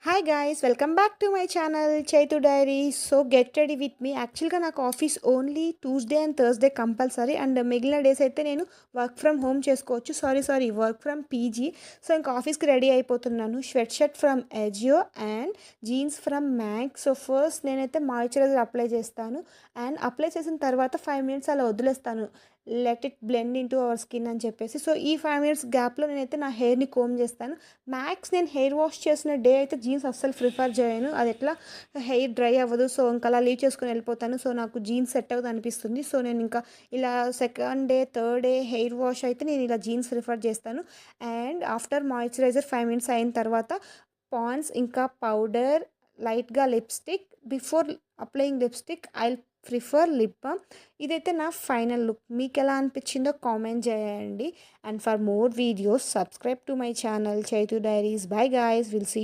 Hi guys welcome back to my channel Chaitu diary. So get ready with me. యాక్చువల్గా నాకు office only Tuesday and Thursday compulsory, and మిగిలిన days అయితే నేను work from home చేసుకోవచ్చు. Sorry work from PG. So ఇంకా ఆఫీస్కి ready అయిపోతున్నాను. Sweatshirt from Ajio and jeans from Max. So first నేనైతే మాయిశ్చరైజర్ అప్లై చేస్తాను, అండ్ అప్లై చేసిన తర్వాత 5 మినిట్స్ అలా వదిలేస్తాను, let it blend in to our skin అని చెప్పేసి. సో ఈ 5 మినిట్స్ గ్యాప్లో నేనైతే నా హెయిర్ని కోమ్ చేస్తాను. మ్యాక్స్ నేను హెయిర్ వాష్ చేసిన డే అయితే జీన్స్ అస్సలు ప్రిఫర్ చేయను, అది ఎట్లా హెయిర్ డ్రై అవ్వదు. సో ఇంకా అలా లీవ్ చేసుకొని వెళ్ళిపోతాను. సో నాకు జీన్స్ సెట్ అవుతుంది అనిపిస్తుంది. సో నేను ఇంకా ఇలా second day third day hair wash అయితే నేను ఇలా జీన్స్ ప్రిఫర్ చేస్తాను. అండ్ ఆఫ్టర్ మాయిశ్చరైజర్ 5 మినిట్స్ అయిన తర్వాత పాండ్స్ ఇంకా పౌడర్, లైట్గా lipstick. Before applying lipstick I prefer lip balm. ఇదైతే నా ఫైనల్ లుక్. మీకు ఎలా అనిపించిందో కామెంట్ చేయండి. And for more videos subscribe to my channel Chaitu diaries. Bye guys, will see